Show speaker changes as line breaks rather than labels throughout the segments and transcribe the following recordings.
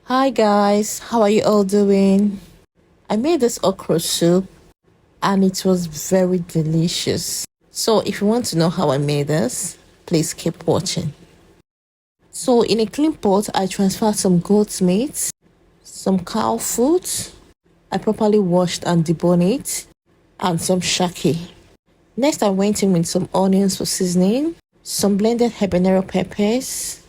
Hi guys, how are you all doing? I made this okra soup and it was very delicious. So if you want to know how I made this, please keep watching. So in a clean pot, I transferred some goat's meat, some cow food. I properly washed and deboned it, and some shaki. Next, I went in with some onions for seasoning, some blended habanero peppers.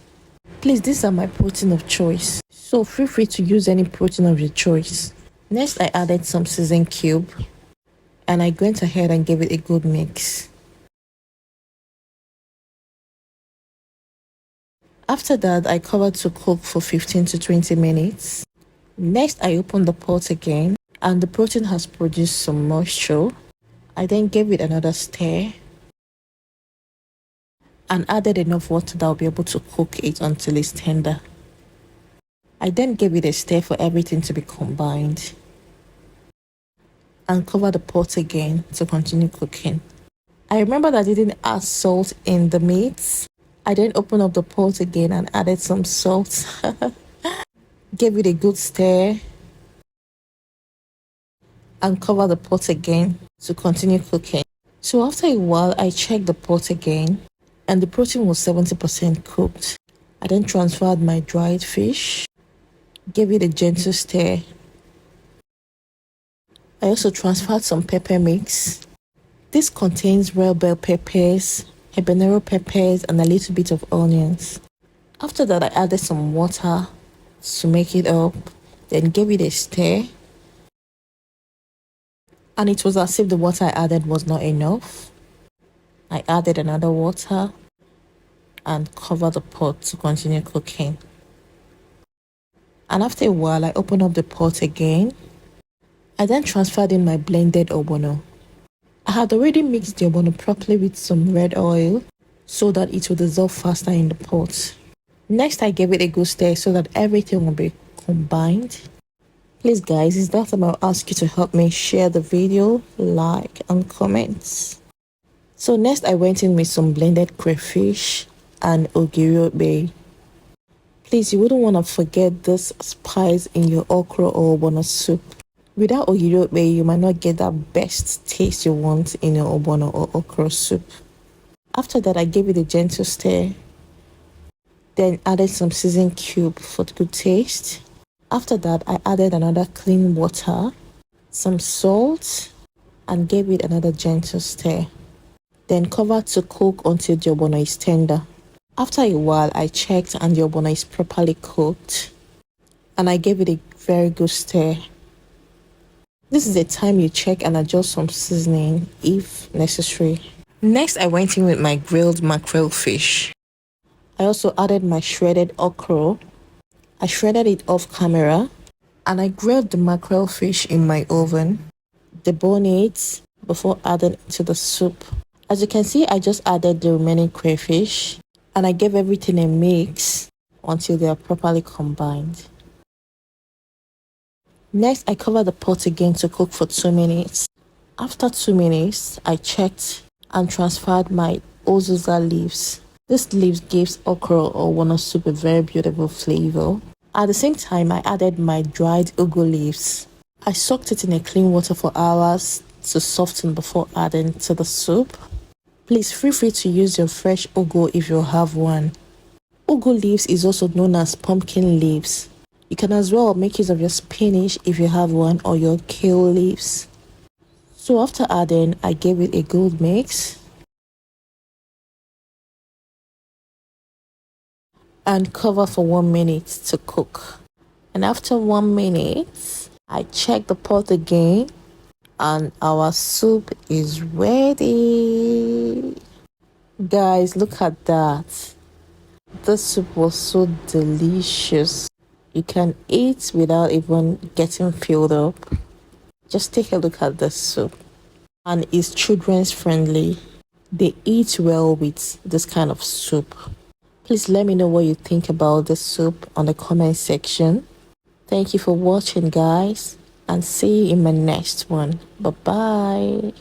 Please, these are my protein of choice, so feel free to use any protein of your choice. Next, I added some seasoning cube and I went ahead and gave it a good mix. After that, I covered to cook for 15 to 20 minutes. Next, I opened the pot again and the protein has produced some moisture. I then gave it another stir and added enough water that will be able to cook it until it's tender. I then gave it a stir for everything to be combined and cover the pot again to continue cooking. I remember that I didn't add salt in the meat. I then opened up the pot again and added some salt. Gave it a good stir and cover the pot again to continue cooking. So after a while, I checked the pot again and the protein was 70% cooked. I then transferred my dried fish, gave it a gentle stir. I also transferred some pepper mix. This contains red bell peppers, habanero peppers, and a little bit of onions. After that, I added some water to make it up, then gave it a stir. And it was as if the water I added was not enough. I added another water and covered the pot to continue cooking. And after a while, I opened up the pot again. I then transferred in my blended ogbono. I had already mixed the ogbono properly with some red oil so that it would dissolve faster in the pot. Next, I gave it a good stir so that everything will be combined. Please guys, it's that time I'll ask you to help me share the video, like and comment. So next I went in with some blended crayfish and ogiri. Please, you wouldn't want to forget this spice in your okra or ogbono soup. Without ogiri, you might not get that best taste you want in your ogbono or okra soup. After that, I gave it a gentle stir. Then added some seasoning cube for good taste. After that, I added another clean water, some salt, and gave it another gentle stir. Then covered to cook until the ogbono is tender. After a while, I checked and the ogbono is properly cooked. And I gave it a very good stir. This is the time you check and adjust some seasoning if necessary. Next, I went in with my grilled mackerel fish. I also added my shredded okra. I shredded it off camera and I grilled the mackerel fish in my oven, deboned it before adding it to the soup. As you can see, I just added the remaining crayfish and I gave everything a mix until they are properly combined. Next, I covered the pot again to cook for 2 minutes. After 2 minutes, I checked and transferred my uziza leaves. This leaves gives okra or ogbono soup a very beautiful flavor. At the same time, I added my dried ugu leaves. I soaked it in a clean water for hours to soften before adding to the soup. Please feel free to use your fresh ugu if you have one. Ugu leaves is also known as pumpkin leaves. You can as well make use of your spinach if you have one or your kale leaves. So after adding, I gave it a good mix and cover for 1 minute to cook. And after 1 minute, I checked the pot again and our soup is ready. Guys, look at that. This soup was so delicious. You can eat without even getting filled up. Just take a look at this soup. And it's children's friendly. They eat well with this kind of soup. Please let me know what you think about the soup on the comment section. Thank you for watching, guys, and see you in my next one. Bye bye.